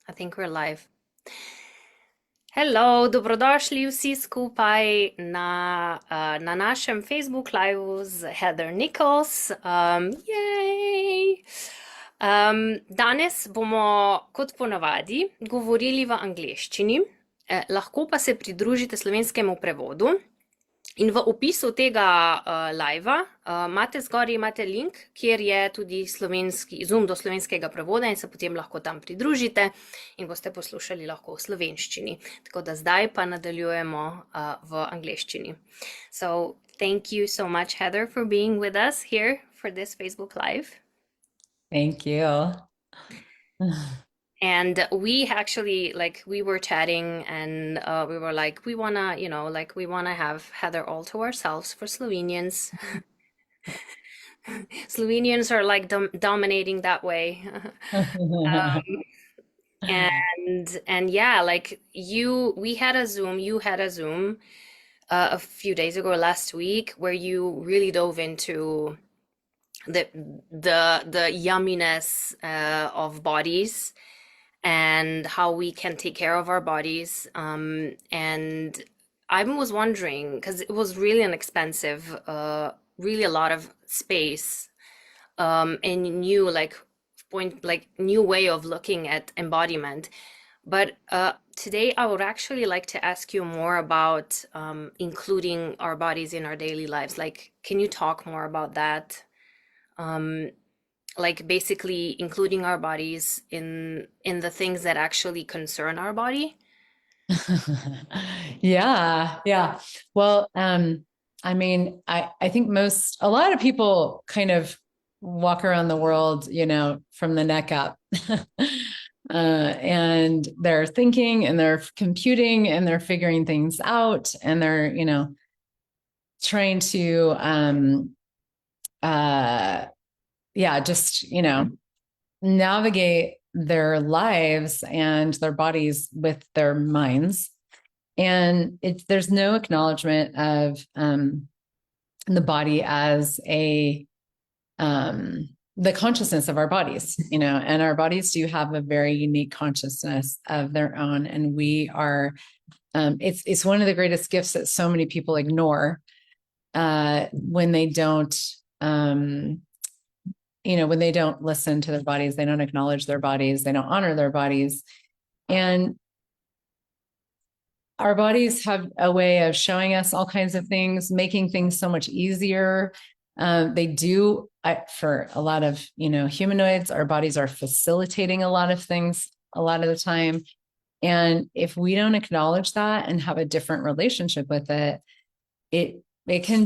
I think we're live. Hello, dobrodošli vsi skupaj na našem Facebook liveu z Heather Nichols. Jej! Danes bomo, kot ponavadi, govorili v angleščini, lahko pa se pridružite slovenskemu prevodu. In v opisu tega livea imate zgoraj imate link, kjer je tudi slovenski Zoom do slovenskega prevoda in se potem lahko tam pridružite in boste poslušali lahko v slovenščini. Tako da zdaj pa nadaljujemo v angleščini. So, thank you so much, Heather, for being with us here for this Facebook Live. Thank you. And we actually, like, we were chatting and we were like, we wanna, we wanna have Heather all to ourselves for Slovenians. Slovenians are like dominating that way. And yeah, like we had a Zoom, you had a Zoom a few days ago, last week, where you really dove into the the yumminess of bodies and how we can take care of our bodies. And I was wondering, because it was really inexpensive, really a lot of space, and new new way of looking at embodiment. But today I would actually like to ask you more about including our bodies in our daily lives. Like, can you talk more about that? Um, like basically including our bodies in the things that actually concern our body. Yeah. Well, I mean, I think a lot of people kind of walk around the world, from the neck up. And they're thinking and they're computing and they're figuring things out and they're, trying to just, navigate their lives and their bodies with their minds. And there's no acknowledgement of the body as the consciousness of our bodies, and our bodies do have a very unique consciousness of their own. And we are, it's one of the greatest gifts that so many people ignore when they don't, when they don't listen to their bodies, they don't acknowledge their bodies, they don't honor their bodies. And our bodies have a way of showing us all kinds of things, making things so much easier. They do, for a lot of, humanoids, our bodies are facilitating a lot of things a lot of the time. And if we don't acknowledge that and have a different relationship with it, it can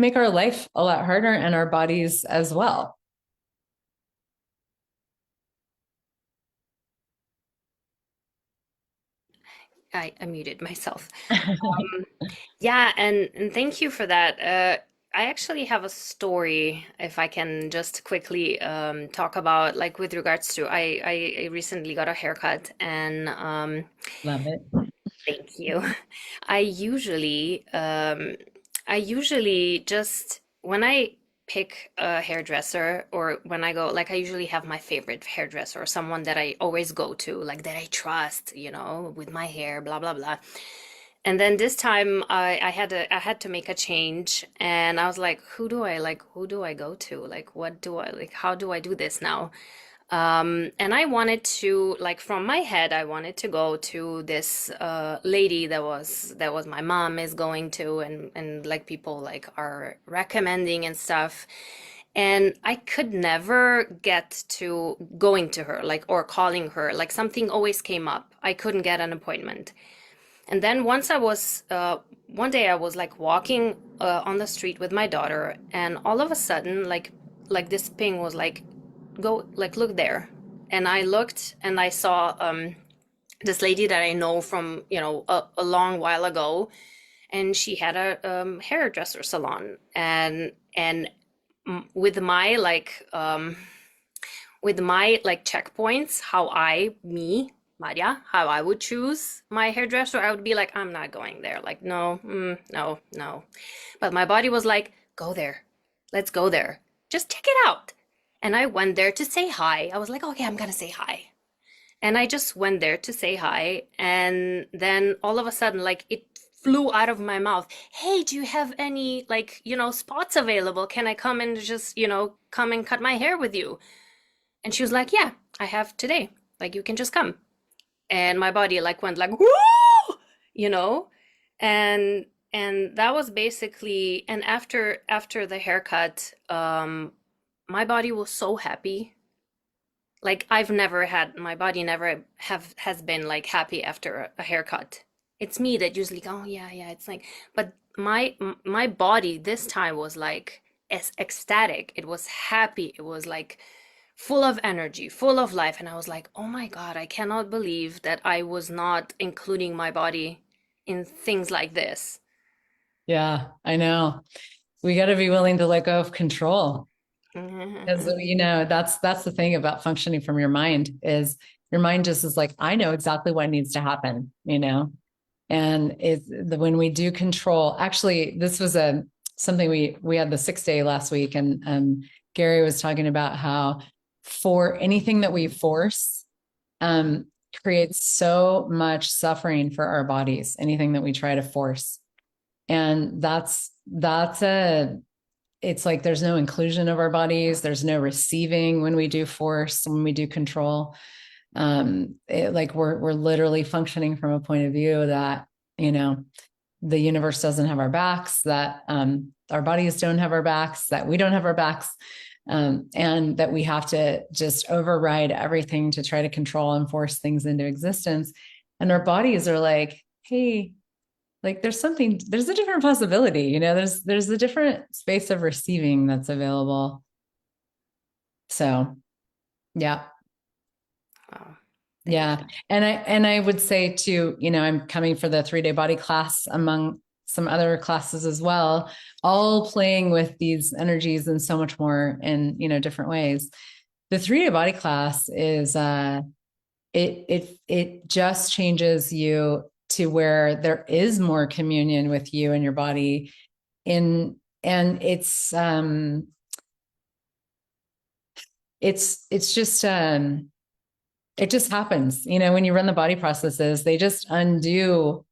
make our life a lot harder and our bodies as well. I muted myself. Yeah, and thank you for that. I actually have a story, if I can just quickly talk about, like, with regards to I recently got a haircut, and Love it. thank you. I usually I usually just when I pick a hairdresser or when I go, like, I usually have my favorite hairdresser or someone that I always go to, like, that I trust, with my hair, blah blah blah. And then this time I had to make a change and I was like, who do I go to? Like, what do I like how do I do this now? And I wanted to, like, from my head, I wanted to go to this lady that was my mom is going to, and like people like are recommending and stuff. And I could never get to going to her, like, or calling her. Like, something always came up. I couldn't get an appointment. And then one day I was like walking on the street with my daughter, and all of a sudden, like this ping was like, go, like, look there. And I looked and I saw this lady that I know from, a long while ago, and she had a hairdresser salon. And with my like checkpoints, Maria, how I would choose my hairdresser, I would be like, I'm not going there. Like, no, no, no. But my body was like, go there. Let's go there. Just check it out. And I went there to say hi. I was like, okay, I'm gonna say hi. And I just went there to say hi. And then all of a sudden, like it flew out of my mouth. Hey, do you have any like, spots available? Can I come and just, come and cut my hair with you? And she was like, yeah, I have today. Like you can just come. And my body like went like, whoa, you know? And that was basically, and after the haircut, my body was so happy. Like I've never had my body never have has been like happy after a haircut. It's me that usually go, oh, yeah, yeah. It's like, but my body this time was like ecstatic. It was happy. It was like full of energy, full of life. And I was like, oh my God, I cannot believe that I was not including my body in things like this. Yeah, I know. We got to be willing to let go of control. Because that's the thing about functioning from your mind is your mind just is like, I know exactly what needs to happen. And when we do control, actually, this was something we had the 6 day last week, and Gary was talking about how for anything that we force um, creates so much suffering for our bodies. Anything that we try to force, and that's a it's like there's no inclusion of our bodies. There's no receiving when we do force, when we do control. Like we're literally functioning from a point of view that, you know, the universe doesn't have our backs, that our bodies don't have our backs, that we don't have our backs, and that we have to just override everything to try to control and force things into existence. And our bodies are like, hey, like there's a different possibility. There's a different space of receiving that's available. So yeah. Oh, thank Yeah. you. And I would say too, I'm coming for the 3 day body class among some other classes as well, all playing with these energies and so much more in, different ways. The 3 day body class is it just changes you to where there is more communion with you and your body in and it's just it just happens, when you run the body processes, they just undo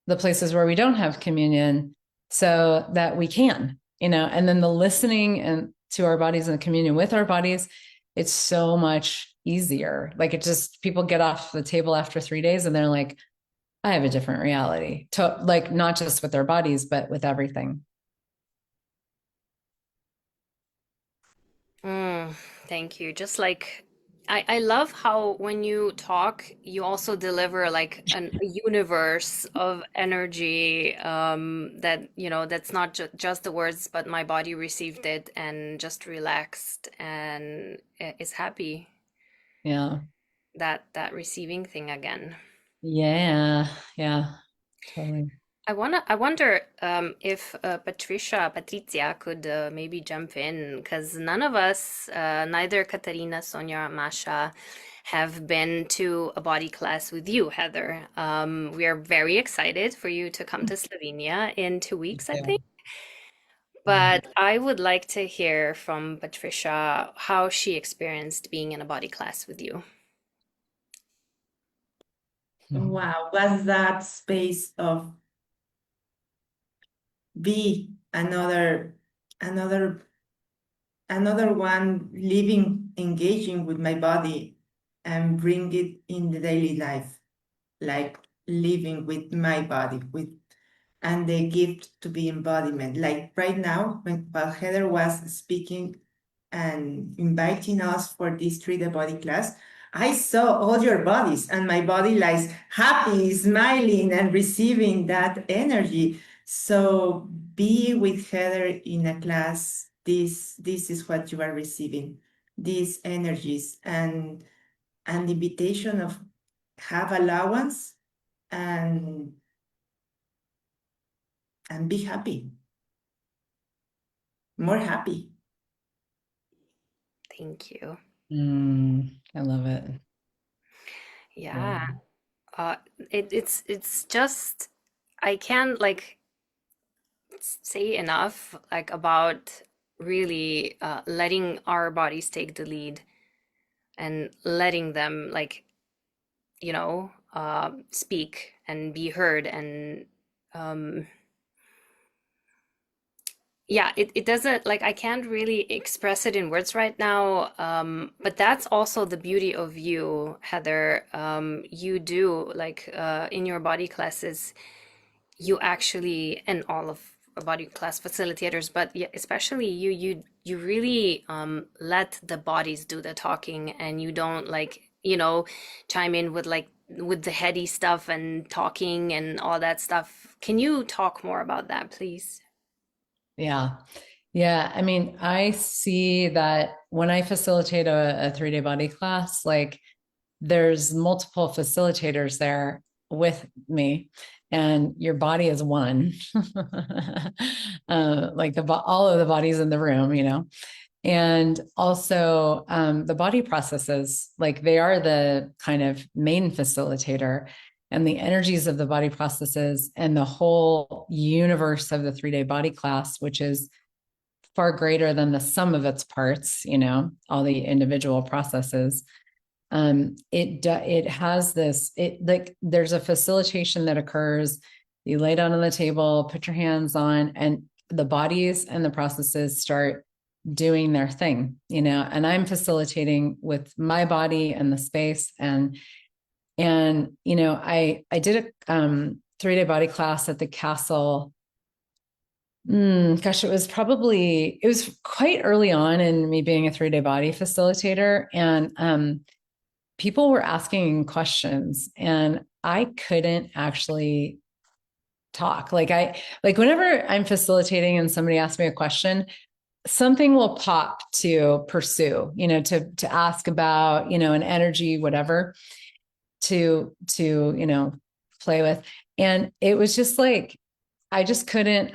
the places where we don't have communion so that we can, and then the listening and to our bodies and the communion with our bodies, it's so much easier. Like it just people get off the table after 3 days and they're like, I have a different reality to like not just with their bodies but with everything. Mm, thank you. Just like I love how when you talk, you also deliver like a universe of energy that, that's not just the words, but my body received it and just relaxed and is happy Yeah. that receiving thing again. Yeah. Yeah. Totally. I wonder if Patricia, could maybe jump in because none of us, neither Katarina, Sonia, Masha, have been to a body class with you, Heather. We are very excited for you to come to Slovenia in 2 weeks, I Yeah. think. But I would like to hear from Patricia how she experienced being in a body class with you. Wow, was that space of be another another one living, engaging with my body and bring it in the daily life, like living with my body, with and the gift to be embodiment. Like right now, while Heather was speaking and inviting us for this 3D body class, I saw all your bodies and my body like happy, smiling, and receiving that energy. So be with Heather in a class. This is what you are receiving, these energies and invitation of have allowance and be happy, more happy. Thank you. I love it. Yeah. Yeah. Uh, it's just I can't like say enough like about really letting our bodies take the lead and letting them like speak and be heard. And um, yeah, it doesn't, like, I can't really express it in words right now. But that's also the beauty of you, Heather. You do, like, in your body classes, you actually, and all of body class facilitators, but yeah, especially you really let the bodies do the talking, and you don't, like, chime in with, like, with the heady stuff and talking and all that stuff. Can you talk more about that, please? Yeah. Yeah. I mean, I see that when I facilitate a 3-day body class, like there's multiple facilitators there with me, and your body is one. Like all of the bodies in the room, and also the body processes, like they are the kind of main facilitator, and the energies of the body processes and the whole universe of the 3-day body class, which is far greater than the sum of its parts, all the individual processes. It has this, like there's a facilitation that occurs. You lay down on the table, put your hands on, and the bodies and the processes start doing their thing, and I'm facilitating with my body and the space. I did a 3-day body class at the castle. Gosh, it was quite early on in me being a 3-day body facilitator. And people were asking questions, and I couldn't actually talk. Like whenever I'm facilitating and somebody asks me a question, something will pop to pursue, to ask about, an energy, whatever, to play with. And it was just like, I just couldn't,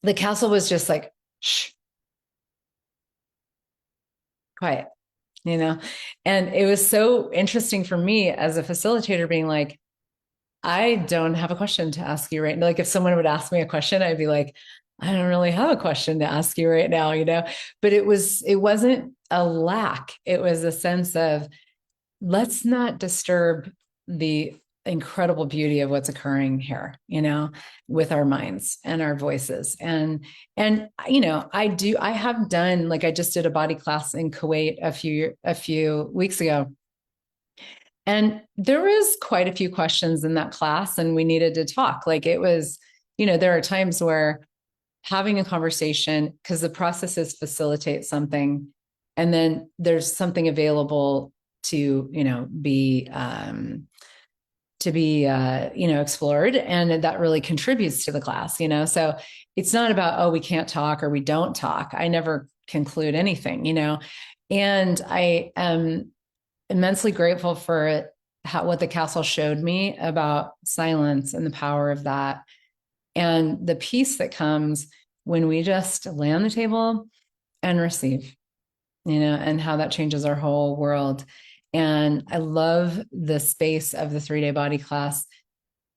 the castle was just like, shh, quiet, and it was so interesting for me as a facilitator being like, I don't have a question to ask you right now. Like if someone would ask me a question, I'd be like, I don't really have a question to ask you right now, but it wasn't a lack. It was a sense of, let's not disturb the incredible beauty of what's occurring here, with our minds and our voices. And I have done, like, I just did a body class in Kuwait a few weeks ago. And there was quite a few questions in that class, and we needed to talk. Like it was, there are times where having a conversation, because the processes facilitate something, and then there's something available to, be explored, and that really contributes to the class. So it's not about, oh, we can't talk or we don't talk. I never conclude anything. And I am immensely grateful for what the castle showed me about silence and the power of that, and the peace that comes when we just lay on the table and receive, and how that changes our whole world. And I love the space of the 3-day body class,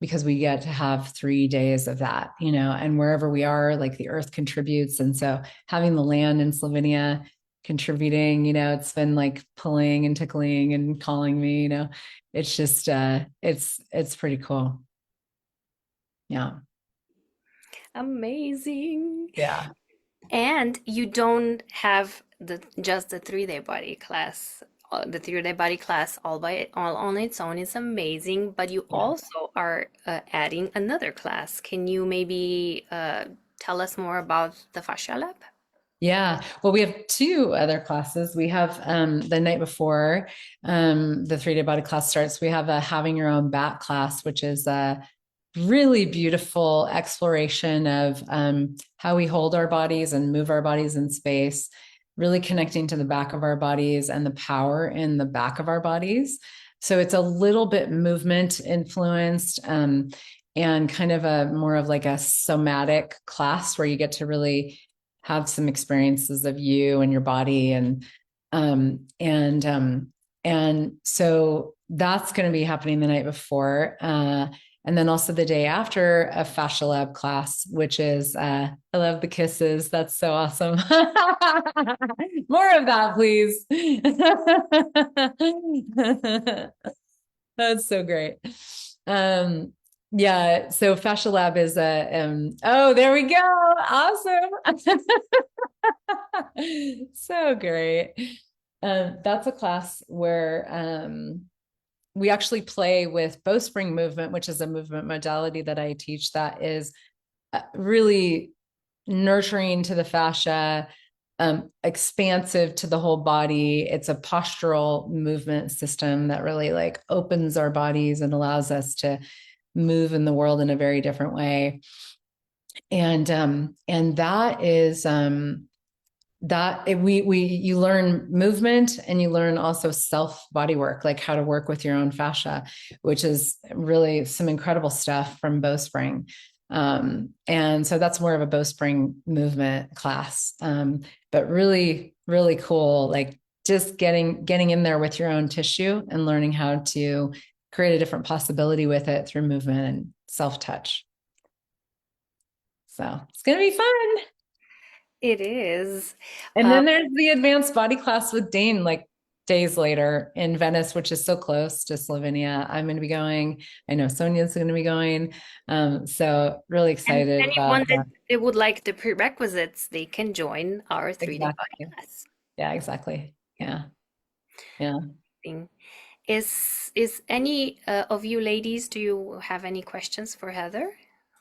because we get to have 3 days of that, and wherever we are, like the earth contributes. And so having the land in Slovenia contributing, it's been like pulling and tickling and calling me, it's just, it's pretty cool. Yeah. Amazing. Yeah. And you don't have just the 3-day body class. The 3-day body class all on its own is amazing, but you Yeah. also are adding another class. Can you maybe tell us more about the fascia lab? Yeah. Well, we have 2 other classes. We have the night before the 3-day body class starts, we have a having your own bat class, which is a really beautiful exploration of how we hold our bodies and move our bodies in space, really connecting to the back of our bodies and the power in the back of our bodies. So it's a little bit movement influenced, and kind of a more of like a somatic class where you get to really have some experiences of you and your body. And so that's going to be happening the night before. And then also the day after, a fascia lab class, which is, I love the kisses. That's so awesome. More of that, please. That's so great. Yeah, so fascia lab is oh, there we go. Awesome. So great. That's a class where we actually play with bowspring movement, which is a movement modality that I teach that is really nurturing to the fascia, expansive to the whole body. It's a postural movement system that really like opens our bodies and allows us to move in the world in a very different way. And that is you learn movement, and you learn also self body work, like how to work with your own fascia, which is really some incredible stuff from bowspring. And so that's more of a bowspring movement class, but really, really cool. Like just getting in there with your own tissue and learning how to create a different possibility with it through movement and self touch. So it's going to be fun. It is. And then there's the advanced body class with Dane, like days later in Venice, which is so close to Slovenia. I'm going to be going. I know Sonia's going to be going. So really And excited about anyone that that. they would like the prerequisites, they can join our 3D body Exactly. class Yeah, exactly. Yeah. Yeah. thing. Is any of you ladies, do you have any questions for Heather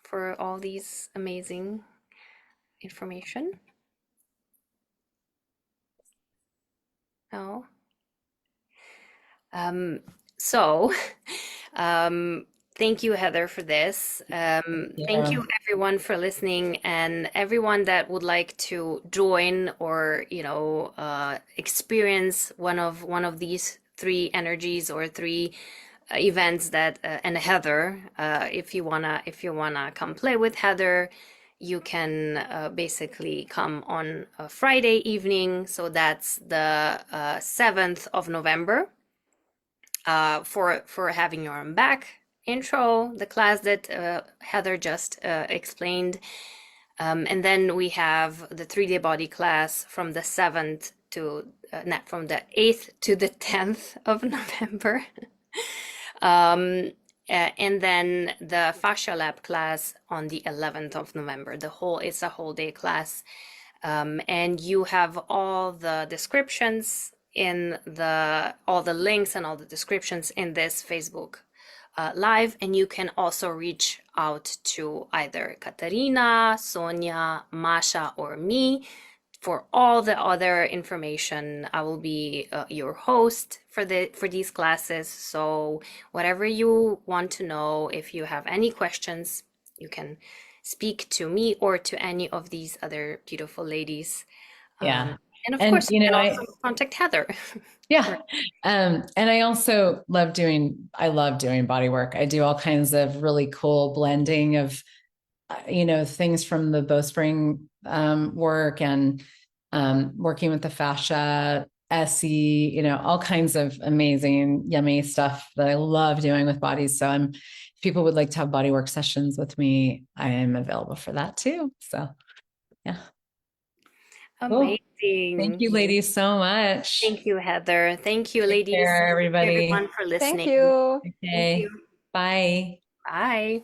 for all these amazing information? No? Um, so, thank you, Heather, for this. Thank Yeah. you, everyone, for listening, and everyone that would like to join or, experience one of these three energies or three events that and Heather, if you wanna come play with Heather, you can basically come on a Friday evening. So that's the 7th of November for having your own back intro, the class that Heather just explained. And then we have the 3D body class from the 7th to, not from the 8th to the 10th of November. And then the fascia lab class on the 11th of November. It's a whole day class. And you have all the descriptions all the links and all the descriptions in this Facebook live. And you can also reach out to either Katarina, Sonia, Masha, or me for all the other information. I will be your host for these classes. So whatever you want to know, if you have any questions, you can speak to me or to any of these other beautiful ladies. Yeah. And of And course, you can also contact Heather. yeah. And I also I love doing body work. I do all kinds of really cool blending of things from the bowspring work, and working with the fascia, SE, all kinds of amazing, yummy stuff that I love doing with bodies. So if people would like to have body work sessions with me, I am available for that too. So yeah. Cool. Thank Amazing. you, ladies, so much. Thank you, Heather. Thank you, Take ladies. care, Thank you, everybody. everyone, for Thank listening. you. Thank Okay. you. Bye. Bye.